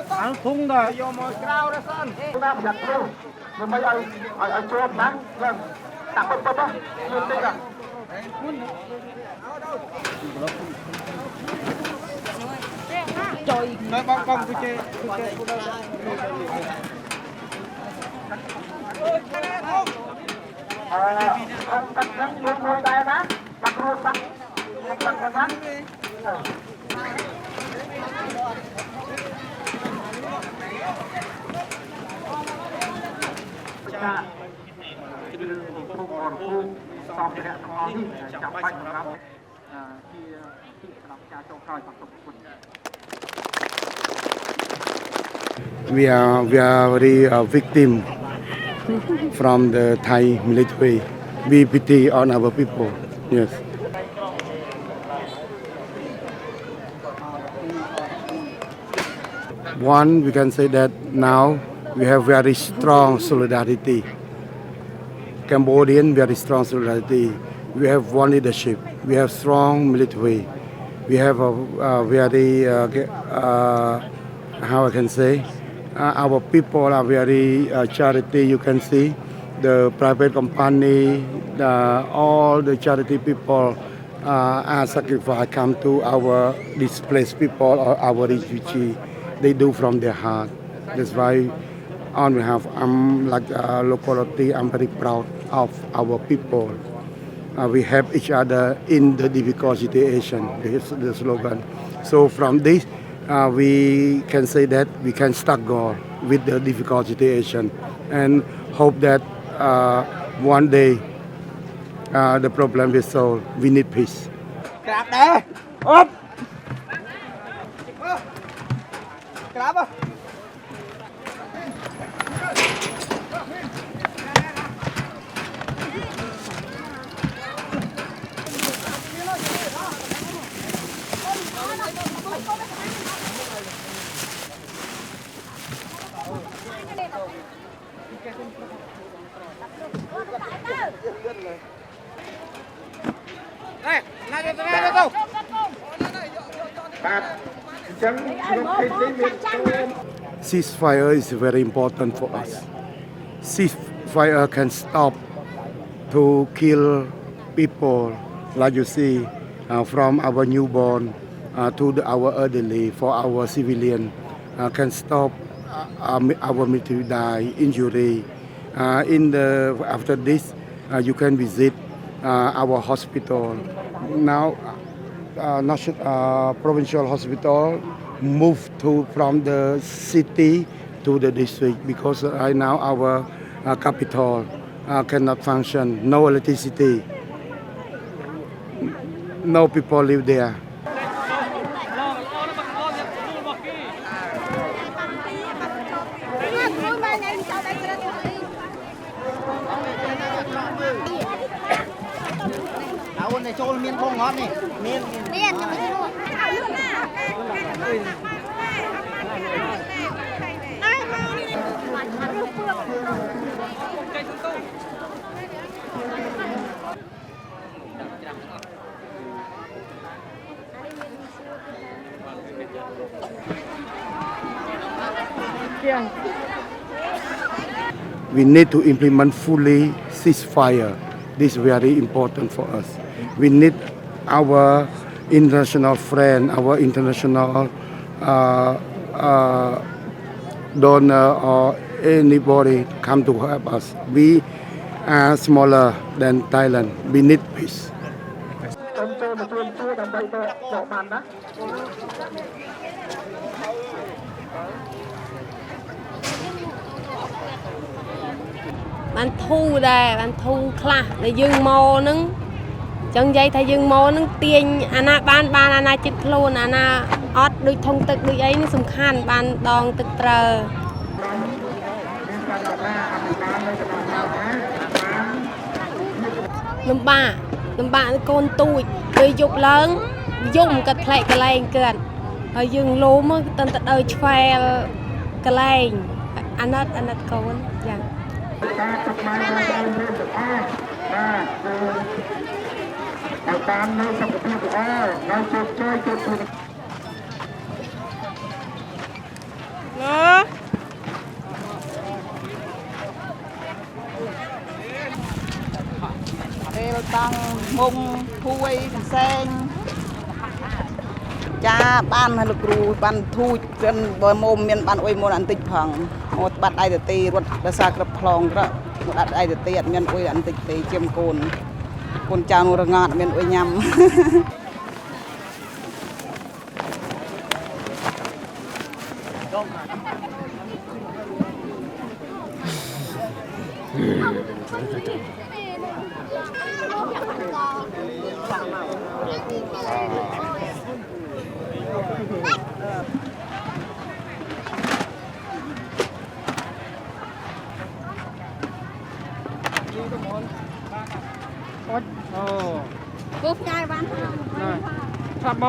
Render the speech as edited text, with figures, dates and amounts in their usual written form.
ăn thùng rồi vô mồi cao ra son nam giặt luôn nhưng mấy ai cho nắng lên tặng bắp bắp luôn đây cả trời bong bong tôi chơi không tắt nắng luôn ngồi đây má tắt luôn tắt tắt nắng We are very victim from the Thai military. We pity on our people. Yes. One, we can say that now we have very strong solidarity. Cambodian, very strong solidarity. We have one leadership. We have strong military. We have a very, how I can say, our people are very charity. You can see the private company, all the charity people are sacrificed, come to our displaced people or our refugees. They do from their heart. That's why on behalf like locality, I'm very proud of our people. We help each other in the difficult situation. This is the slogan. So from this, we can say that we can struggle with the difficult situation and hope that one day the problem will solve. We need peace. Grab there. Up. Grab á. Đây, này đâu. Ceasefire is very important for us. Ceasefire can stop to kill people, like you see, from our newborn to our elderly, for our civilian, can stop our military die, injury. After this, you can visit our hospital. Now, provincial hospital moved from the city to the district because right now our capital cannot function. No electricity. No people live there. Này cho miên không ngon này miên nhưng mà We need to implement fully ceasefire. This is very important for us. We need our international friend, our international donor or anybody come to help us. We are smaller than Thailand. We need peace. Bạn thu đây, bạn thu khla để dừng mò nứng chẳng dây thay dừng mò nứng tiền ana ban ana chích luôn ana ót đôi thông tực đôi ấy nó sum khăn ban đòn tực trờ lùm ba con tui tui dục lớn dùng cật lại cái lạnh kìa ở dừng lố mới tân tật ơi khoe cái lạnh anh ất con dạ ឲ្យបាននៅសុខភាពល្អនៅជោគជ័យជួបជុំពេលតាំងមុំភួយកសែងចាបានហើយលោកគ្រូបានធូចចិនបើមុំមានបានអុយមុនអន្តិចផងមកបាត់ដៃទៅទីរត់ដោយសារក្របខ្លងក្រមកដាក់ដៃទៅទីអត់មានអុយអន្តិចទេជាមកូនកូនចៅនោះរងាត់មានអុយញ៉ាំ Cô nhai bán. ថាមក